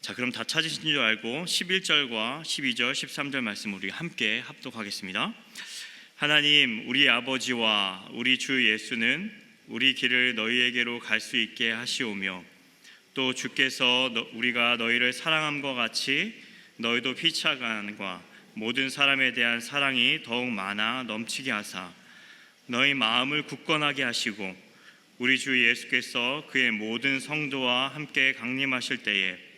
자, 그럼 다 찾으신 줄 알고 11절과 12절, 13절 말씀 우리 함께 합독하겠습니다. 하나님, 우리 아버지와 우리 주 예수는 우리 길을 너희에게로 갈 수 있게 하시오며, 또 주께서 우리가 너희를 사랑함과 같이 너희도 피차간과 모든 사람에 대한 사랑이 더욱 많아 넘치게 하사 너희 마음을 굳건하게 하시고, 우리 주 예수께서 그의 모든 성도와 함께 강림하실 때에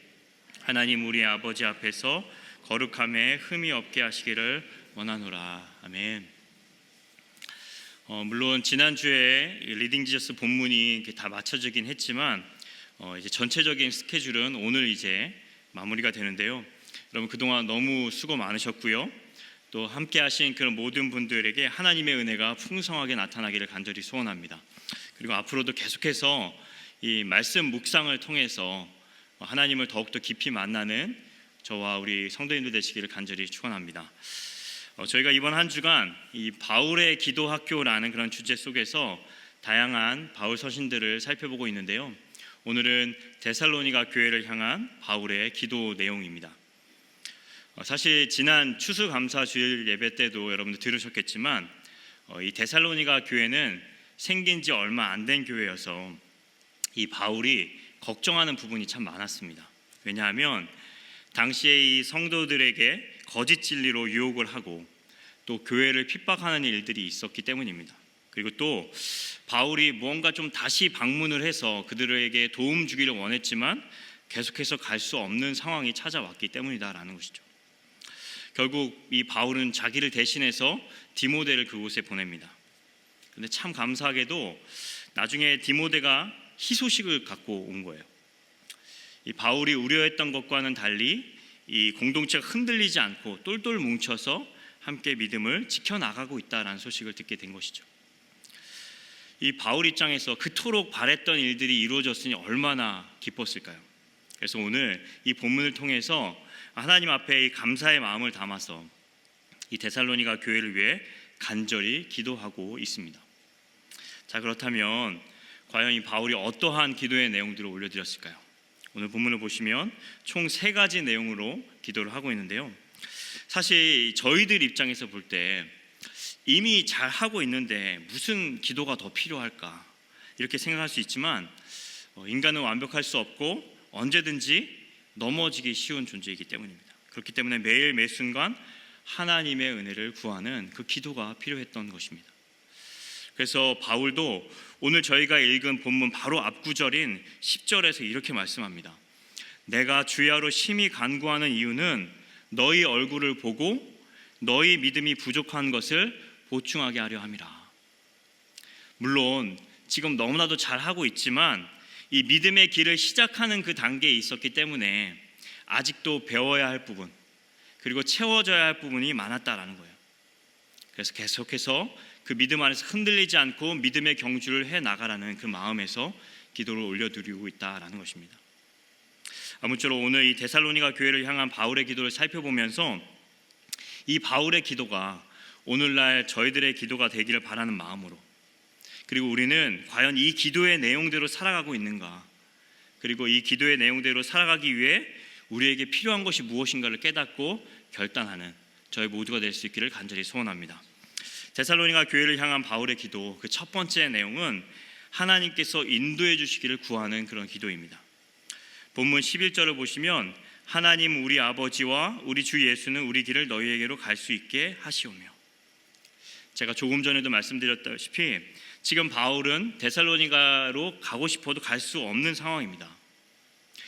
하나님 우리 아버지 앞에서 거룩함에 흠이 없게 하시기를 원하노라. 아멘. 물론 지난주에 리딩 지저스 본문이 다 맞춰지긴 했지만 이제 전체적인 스케줄은 오늘 이제 마무리가 되는데요. 여러분, 그동안 너무 수고 많으셨고요. 또 함께 하신 그런 모든 분들에게 하나님의 은혜가 풍성하게 나타나기를 간절히 소원합니다. 그리고 앞으로도 계속해서 이 말씀 묵상을 통해서 하나님을 더욱더 깊이 만나는 저와 우리 성도님들 되시기를 간절히 축원합니다. 저희가 이번 한 주간 이 바울의 기도 학교라는 그런 주제 속에서 다양한 바울 서신들을 살펴보고 있는데요. 오늘은 데살로니가 교회를 향한 바울의 기도 내용입니다. 사실 지난 추수감사 주일 예배 때도 여러분들 들으셨겠지만 이 데살로니가 교회는 생긴 지 얼마 안 된 교회여서 이 바울이 걱정하는 부분이 참 많았습니다. 왜냐하면 당시에 이 성도들에게 거짓 진리로 유혹을 하고 또 교회를 핍박하는 일들이 있었기 때문입니다. 그리고 또 바울이 무언가 좀 다시 방문을 해서 그들에게 도움 주기를 원했지만 계속해서 갈 수 없는 상황이 찾아왔기 때문이다라는 것이죠. 결국 이 바울은 자기를 대신해서 디모데를 그곳에 보냅니다. 근데 참 감사하게도 나중에 디모데가 희소식을 갖고 온 거예요. 이 바울이 우려했던 것과는 달리 이 공동체가 흔들리지 않고 똘똘 뭉쳐서 함께 믿음을 지켜나가고 있다라는 소식을 듣게 된 것이죠. 이 바울 입장에서 그토록 바랬던 일들이 이루어졌으니 얼마나 기뻤을까요? 그래서 오늘 이 본문을 통해서 하나님 앞에 이 감사의 마음을 담아서 이 데살로니가 교회를 위해 간절히 기도하고 있습니다. 자, 그렇다면 과연 이 바울이 어떠한 기도의 내용들을 올려드렸을까요? 오늘 본문을 보시면 총 3가지 내용으로 기도를 하고 있는데요. 사실 저희들 입장에서 볼 때 이미 잘하고 있는데 무슨 기도가 더 필요할까 이렇게 생각할 수 있지만 인간은 완벽할 수 없고 언제든지 넘어지기 쉬운 존재이기 때문입니다. 그렇기 때문에 매일 매순간 하나님의 은혜를 구하는 그 기도가 필요했던 것입니다. 그래서 바울도 오늘 저희가 읽은 본문 바로 앞구절인 10절에서 이렇게 말씀합니다. 내가 주야로 심히 간구하는 이유는 너희 얼굴을 보고 너희 믿음이 부족한 것을 보충하게 하려 함이라. 물론 지금 너무나도 잘하고 있지만 이 믿음의 길을 시작하는 그 단계에 있었기 때문에 아직도 배워야 할 부분 그리고 채워져야 할 부분이 많았다라는 거예요. 그래서 계속해서 그 믿음 안에서 흔들리지 않고 믿음의 경주를 해나가라는 그 마음에서 기도를 올려드리고 있다라는 것입니다. 아무쪼록 오늘 이 데살로니가 교회를 향한 바울의 기도를 살펴보면서 이 바울의 기도가 오늘날 저희들의 기도가 되기를 바라는 마음으로, 그리고 우리는 과연 이 기도의 내용대로 살아가고 있는가, 그리고 이 기도의 내용대로 살아가기 위해 우리에게 필요한 것이 무엇인가를 깨닫고 결단하는 저희 모두가 될 수 있기를 간절히 소원합니다. 데살로니가 교회를 향한 바울의 기도, 그 첫 번째 내용은 하나님께서 인도해 주시기를 구하는 그런 기도입니다. 본문 11절을 보시면 하나님 우리 아버지와 우리 주 예수는 우리 길을 너희에게로 갈 수 있게 하시오며, 제가 조금 전에도 말씀드렸다시피 지금 바울은 데살로니가로 가고 싶어도 갈 수 없는 상황입니다.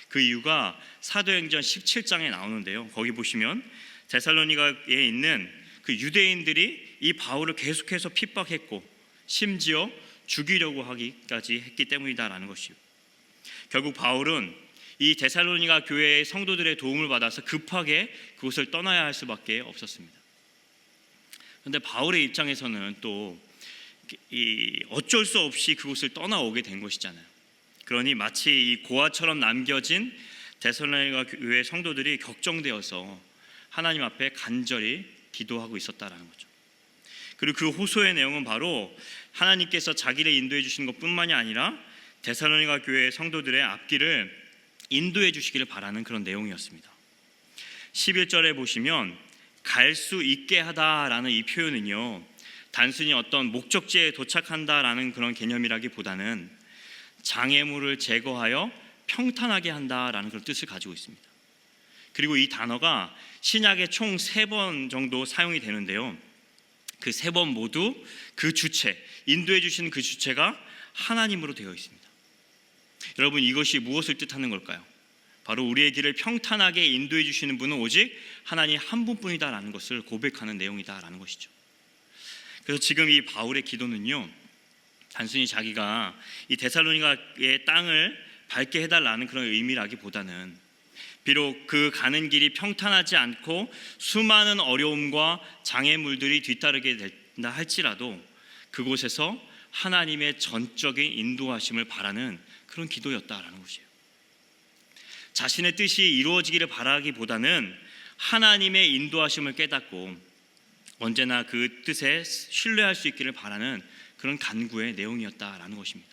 그 이유가 사도행전 17장에 나오는데요. 거기 보시면 데살로니가에 있는 그 유대인들이 이 바울을 계속해서 핍박했고 심지어 죽이려고 하기까지 했기 때문이다라는 것이요. 결국 바울은 이 데살로니가 교회의 성도들의 도움을 받아서 급하게 그곳을 떠나야 할 수밖에 없었습니다. 그런데 바울의 입장에서는 또 어쩔 수 없이 그곳을 떠나오게 된 것이잖아요. 그러니 마치 이 고아처럼 남겨진 데살로니가 교회 성도들이 격정되어서 하나님 앞에 간절히 기도하고 있었다라는 거죠. 그리고 그 호소의 내용은 바로 하나님께서 자기를 인도해 주시는 것뿐만이 아니라 데살로니가 교회의 성도들의 앞길을 인도해 주시기를 바라는 그런 내용이었습니다. 11절에 보시면 갈 수 있게 하다라는 이 표현은요, 단순히 어떤 목적지에 도착한다라는 그런 개념이라기보다는 장애물을 제거하여 평탄하게 한다라는 그런 뜻을 가지고 있습니다. 그리고 이 단어가 신약에 총 3번 정도 사용이 되는데요, 그 3번 모두 그 주체, 인도해 주시는 그 주체가 하나님으로 되어 있습니다. 여러분, 이것이 무엇을 뜻하는 걸까요? 바로 우리의 길을 평탄하게 인도해 주시는 분은 오직 하나님 한 분뿐이다라는 것을 고백하는 내용이다라는 것이죠. 그래서 지금 이 바울의 기도는요, 단순히 자기가 이 데살로니가의 땅을 밟게 해달라는 그런 의미라기보다는 비록 그 가는 길이 평탄하지 않고 수많은 어려움과 장애물들이 뒤따르게 된다 할지라도 그곳에서 하나님의 전적인 인도하심을 바라는 그런 기도였다라는 것이에요. 자신의 뜻이 이루어지기를 바라기보다는 하나님의 인도하심을 깨닫고 언제나 그 뜻에 신뢰할 수 있기를 바라는 그런 간구의 내용이었다라는 것입니다.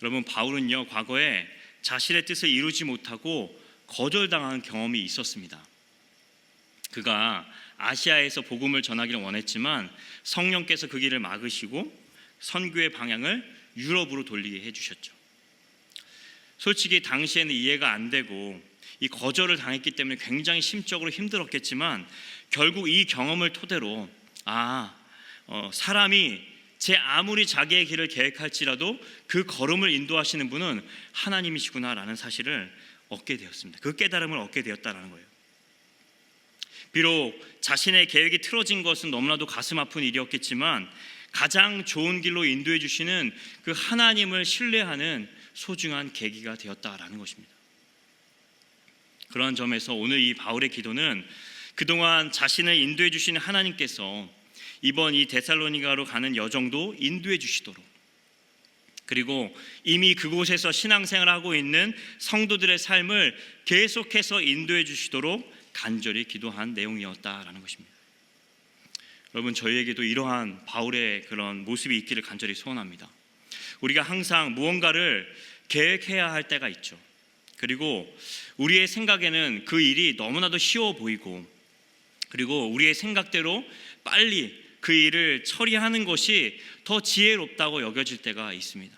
여러분, 바울은요, 과거에 자신의 뜻을 이루지 못하고 거절당한 경험이 있었습니다. 그가 아시아에서 복음을 전하기를 원했지만 성령께서 그 길을 막으시고 선교의 방향을 유럽으로 돌리게 해주셨죠. 솔직히 당시에는 이해가 안 되고 이 거절을 당했기 때문에 굉장히 심적으로 힘들었겠지만 결국 이 경험을 토대로 사람이 제 아무리 자기의 길을 계획할지라도 그 걸음을 인도하시는 분은 하나님이시구나라는 사실을 얻게 되었습니다. 그 깨달음을 얻게 되었다는 거예요. 비록 자신의 계획이 틀어진 것은 너무나도 가슴 아픈 일이었겠지만 가장 좋은 길로 인도해 주시는 그 하나님을 신뢰하는 소중한 계기가 되었다라는 것입니다. 그러한 점에서 오늘 이 바울의 기도는 그동안 자신을 인도해 주시는 하나님께서 이번 이 데살로니가로 가는 여정도 인도해 주시도록, 그리고 이미 그곳에서 신앙생활을 하고 있는 성도들의 삶을 계속해서 인도해 주시도록 간절히 기도한 내용이었다라는 것입니다. 여러분, 저희에게도 이러한 바울의 그런 모습이 있기를 간절히 소원합니다. 우리가 항상 무언가를 계획해야 할 때가 있죠. 그리고 우리의 생각에는 그 일이 너무나도 쉬워 보이고, 그리고 우리의 생각대로 빨리 그 일을 처리하는 것이 더 지혜롭다고 여겨질 때가 있습니다.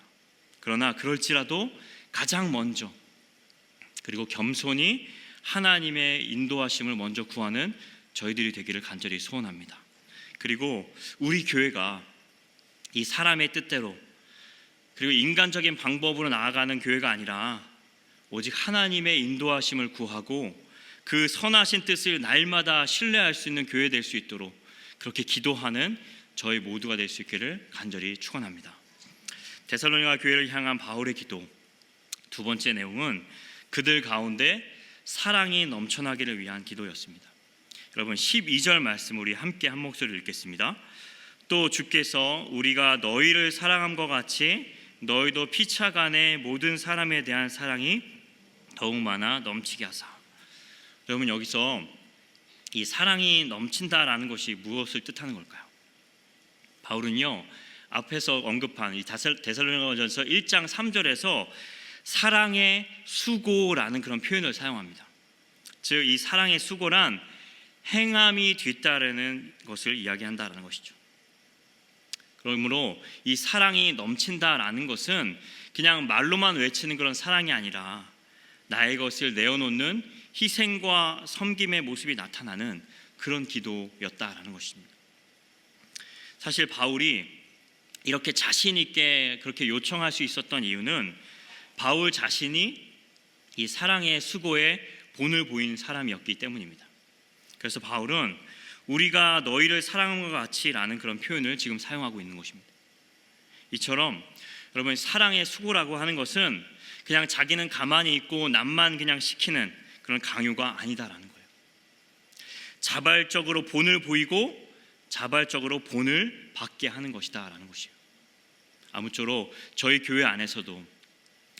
그러나 그럴지라도 가장 먼저, 그리고 겸손히 하나님의 인도하심을 먼저 구하는 저희들이 되기를 간절히 소원합니다. 그리고 우리 교회가 이 사람의 뜻대로 그리고 인간적인 방법으로 나아가는 교회가 아니라 오직 하나님의 인도하심을 구하고 그 선하신 뜻을 날마다 신뢰할 수 있는 교회 될 수 있도록 그렇게 기도하는 저희 모두가 될 수 있기를 간절히 축원합니다. 데살로니가 교회를 향한 바울의 기도 두 번째 내용은 그들 가운데 사랑이 넘쳐나기를 위한 기도였습니다. 여러분, 12절 말씀 우리 함께 한 목소리로 읽겠습니다. 또 주께서 우리가 너희를 사랑함과 같이 너희도 피차간의 모든 사람에 대한 사랑이 더욱 많아 넘치게 하사. 여러분, 여기서 이 사랑이 넘친다라는 것이 무엇을 뜻하는 걸까요? 바울은요, 앞에서 언급한 이 데살로니가전서 1장 3절에서 사랑의 수고라는 그런 표현을 사용합니다. 즉, 이 사랑의 수고란 행함이 뒤따르는 것을 이야기한다라는 것이죠. 그러므로 이 사랑이 넘친다라는 것은 그냥 말로만 외치는 그런 사랑이 아니라 나의 것을 내어놓는 희생과 섬김의 모습이 나타나는 그런 기도였다라는 것입니다. 사실 바울이 이렇게 자신 있게 그렇게 요청할 수 있었던 이유는 바울 자신이 이 사랑의 수고에 본을 보인 사람이었기 때문입니다. 그래서 바울은 우리가 너희를 사랑함과 같이라는 그런 표현을 지금 사용하고 있는 것입니다. 이처럼 여러분, 사랑의 수고라고 하는 것은 그냥 자기는 가만히 있고 남만 그냥 시키는 그런 강요가 아니다라는 거예요. 자발적으로 본을 보이고 자발적으로 본을 받게 하는 것이다라는 것이에요. 아무쪼록 저희 교회 안에서도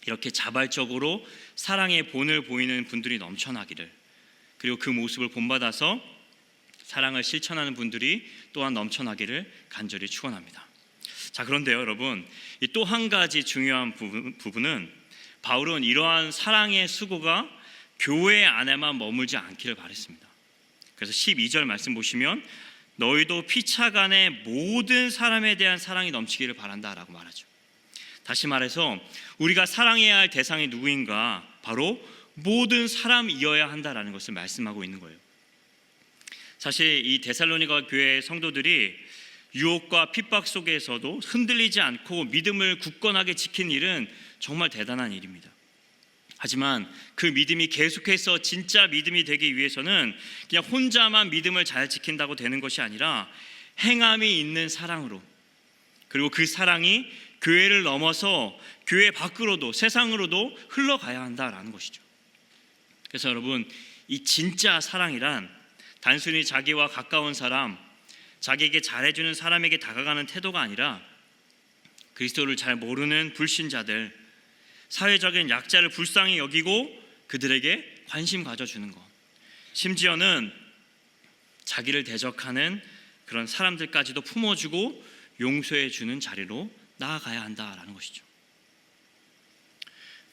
이렇게 자발적으로 사랑의 본을 보이는 분들이 넘쳐나기를, 그리고 그 모습을 본받아서 사랑을 실천하는 분들이 또한 넘쳐나기를 간절히 축원합니다. 자, 그런데요, 여러분, 또 한 가지 중요한 부분은 바울은 이러한 사랑의 수고가 교회 안에만 머물지 않기를 바랬습니다. 그래서 12절 말씀 보시면 너희도 피차간에 모든 사람에 대한 사랑이 넘치기를 바란다라고 말하죠. 다시 말해서 우리가 사랑해야 할 대상이 누구인가? 바로 모든 사람이어야 한다라는 것을 말씀하고 있는 거예요. 사실 이 데살로니가 교회 성도들이 유혹과 핍박 속에서도 흔들리지 않고 믿음을 굳건하게 지킨 일은 정말 대단한 일입니다. 하지만 그 믿음이 계속해서 진짜 믿음이 되기 위해서는 그냥 혼자만 믿음을 잘 지킨다고 되는 것이 아니라 행함이 있는 사랑으로, 그리고 그 사랑이 교회를 넘어서 교회 밖으로도 세상으로도 흘러가야 한다라는 것이죠. 그래서 여러분, 이 진짜 사랑이란 단순히 자기와 가까운 사람, 자기에게 잘해주는 사람에게 다가가는 태도가 아니라 그리스도를 잘 모르는 불신자들, 사회적인 약자를 불쌍히 여기고 그들에게 관심 가져주는 것, 심지어는 자기를 대적하는 그런 사람들까지도 품어주고 용서해주는 자리로 나아가야 한다라는 것이죠.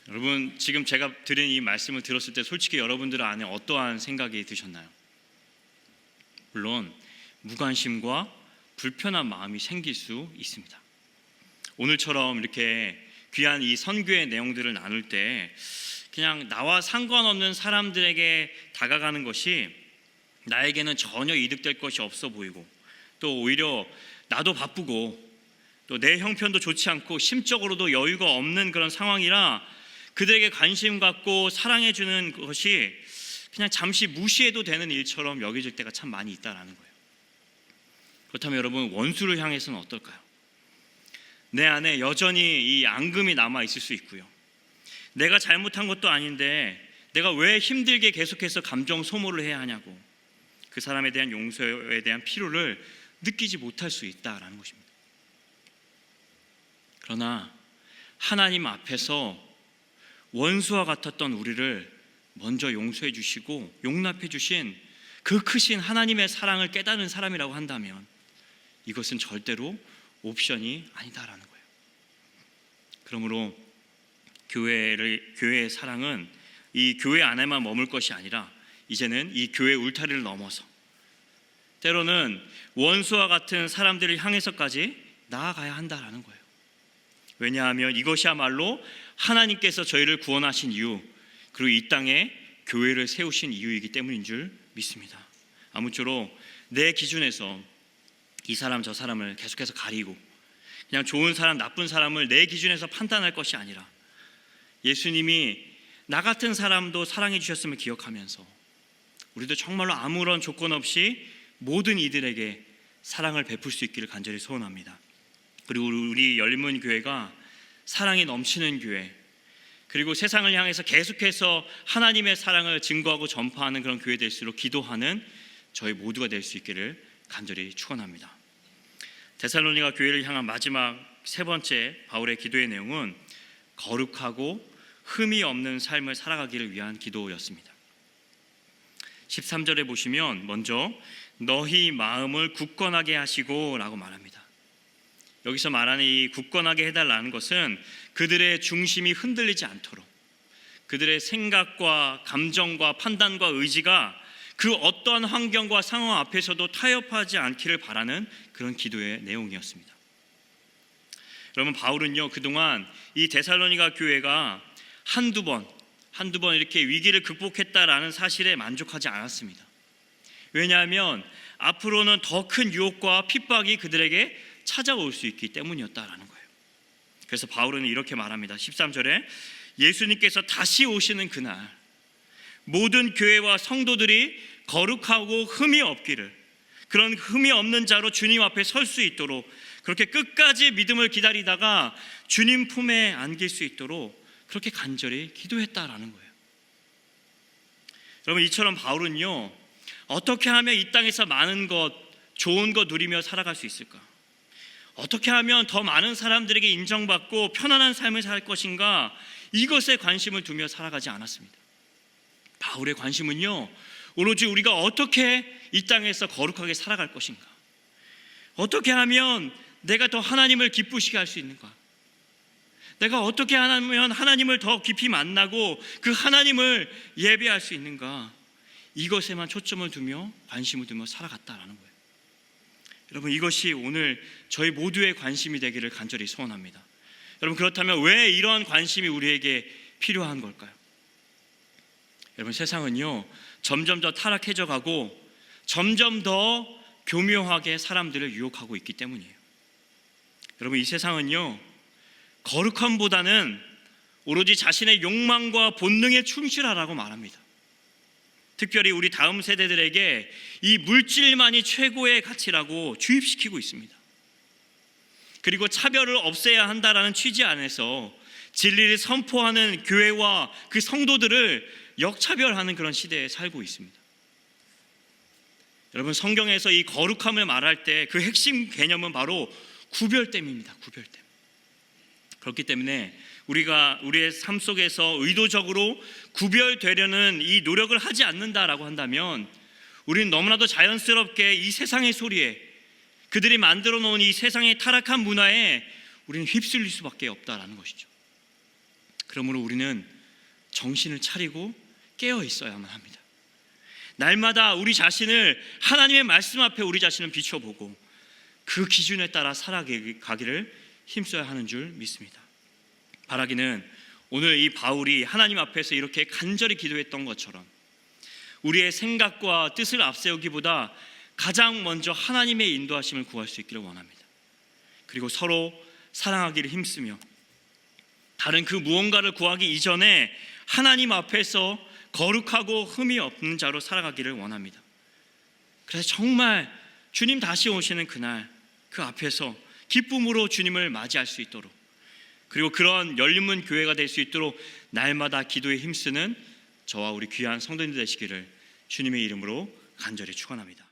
여러분, 지금 제가 드린 이 말씀을 들었을 때 솔직히 여러분들 안에 어떠한 생각이 드셨나요? 물론 무관심과 불편한 마음이 생길 수 있습니다. 오늘처럼 이렇게 귀한 이 선교의 내용들을 나눌 때 그냥 나와 상관없는 사람들에게 다가가는 것이 나에게는 전혀 이득될 것이 없어 보이고, 또 오히려 나도 바쁘고 또 내 형편도 좋지 않고 심적으로도 여유가 없는 그런 상황이라 그들에게 관심 갖고 사랑해 주는 것이 그냥 잠시 무시해도 되는 일처럼 여겨질 때가 참 많이 있다라는 거예요. 그렇다면 여러분, 원수를 향해서는 어떨까요? 내 안에 여전히 이 앙금이 남아 있을 수 있고요. 내가 잘못한 것도 아닌데 내가 왜 힘들게 계속해서 감정 소모를 해야 하냐고, 그 사람에 대한 용서에 대한 필요를 느끼지 못할 수 있다라는 것입니다. 그러나 하나님 앞에서 원수와 같았던 우리를 먼저 용서해 주시고 용납해 주신 그 크신 하나님의 사랑을 깨닫는 사람이라고 한다면 이것은 절대로 옵션이 아니다라는 거예요. 그러므로 교회의 사랑은 이 교회 안에만 머물 것이 아니라 이제는 이 교회 울타리를 넘어서 때로는 원수와 같은 사람들을 향해서까지 나아가야 한다라는 거예요. 왜냐하면 이것이야말로 하나님께서 저희를 구원하신 이유, 그리고 이 땅에 교회를 세우신 이유이기 때문인 줄 믿습니다. 아무쪼록 내 기준에서 이 사람 저 사람을 계속해서 가리고 그냥 좋은 사람 나쁜 사람을 내 기준에서 판단할 것이 아니라 예수님이 나 같은 사람도 사랑해 주셨음을 기억하면서 우리도 정말로 아무런 조건 없이 모든 이들에게 사랑을 베풀 수 있기를 간절히 소원합니다. 그리고 우리 열린문 교회가 사랑이 넘치는 교회, 그리고 세상을 향해서 계속해서 하나님의 사랑을 증거하고 전파하는 그런 교회 될수록 기도하는 저희 모두가 될 수 있기를 간절히 축원합니다. 데살로니가 교회를 향한 마지막 세 번째 바울의 기도의 내용은 거룩하고 흠이 없는 삶을 살아가기를 위한 기도였습니다. 13절에 보시면 먼저 너희 마음을 굳건하게 하시고 라고 말합니다. 여기서 말하는 이 굳건하게 해달라는 것은 그들의 중심이 흔들리지 않도록, 그들의 생각과 감정과 판단과 의지가 그 어떠한 환경과 상황 앞에서도 타협하지 않기를 바라는 그런 기도의 내용이었습니다. 여러분, 바울은요 그동안 이 데살로니가 교회가 한두 번 이렇게 위기를 극복했다라는 사실에 만족하지 않았습니다. 왜냐하면 앞으로는 더 큰 유혹과 핍박이 그들에게 찾아올 수 있기 때문이었다라는 거예요. 그래서 바울은 이렇게 말합니다. 13절에 예수님께서 다시 오시는 그날 모든 교회와 성도들이 거룩하고 흠이 없기를, 그런 흠이 없는 자로 주님 앞에 설 수 있도록, 그렇게 끝까지 믿음을 기다리다가 주님 품에 안길 수 있도록 그렇게 간절히 기도했다라는 거예요. 여러분, 이처럼 바울은요 어떻게 하면 이 땅에서 많은 것, 좋은 것 누리며 살아갈 수 있을까? 어떻게 하면 더 많은 사람들에게 인정받고 편안한 삶을 살 것인가? 이것에 관심을 두며 살아가지 않았습니다. 바울의 관심은요 오로지 우리가 어떻게 이 땅에서 거룩하게 살아갈 것인가, 어떻게 하면 내가 더 하나님을 기쁘시게 할 수 있는가, 내가 어떻게 하면 하나님을 더 깊이 만나고 그 하나님을 예배할 수 있는가, 이것에만 초점을 두며 관심을 두며 살아갔다라는 거예요. 여러분, 이것이 오늘 저희 모두의 관심이 되기를 간절히 소원합니다. 여러분, 그렇다면 왜 이런 관심이 우리에게 필요한 걸까요? 여러분, 세상은요 점점 더 타락해져 가고 점점 더 교묘하게 사람들을 유혹하고 있기 때문이에요. 여러분, 이 세상은요 거룩함보다는 오로지 자신의 욕망과 본능에 충실하라고 말합니다. 특별히 우리 다음 세대들에게 이 물질만이 최고의 가치라고 주입시키고 있습니다. 그리고 차별을 없애야 한다라는 취지 안에서 진리를 선포하는 교회와 그 성도들을 역차별하는 그런 시대에 살고 있습니다. 여러분, 성경에서 이 거룩함을 말할 때 그 핵심 개념은 바로 구별됨입니다. 구별됨. 그렇기 때문에 우리가 우리의 삶 속에서 의도적으로 구별되려는 이 노력을 하지 않는다라고 한다면 우리는 너무나도 자연스럽게 이 세상의 소리에, 그들이 만들어 놓은 이 세상의 타락한 문화에 우리는 휩쓸릴 수밖에 없다라는 것이죠. 그러므로 우리는 정신을 차리고 깨어 있어야만 합니다. 날마다 우리 자신을 하나님의 말씀 앞에 우리 자신을 비춰보고 그 기준에 따라 살아가기를 힘써야 하는 줄 믿습니다. 바라기는 오늘 이 바울이 하나님 앞에서 이렇게 간절히 기도했던 것처럼 우리의 생각과 뜻을 앞세우기보다 가장 먼저 하나님의 인도하심을 구할 수 있기를 원합니다. 그리고 서로 사랑하기를 힘쓰며 다른 그 무언가를 구하기 이전에 하나님 앞에서 거룩하고 흠이 없는 자로 살아가기를 원합니다. 그래서 정말 주님 다시 오시는 그날 그 앞에서 기쁨으로 주님을 맞이할 수 있도록, 그리고 그런 열린 교회가 될 수 있도록 날마다 기도에 힘쓰는 저와 우리 귀한 성도님들 되시기를 주님의 이름으로 간절히 축원합니다.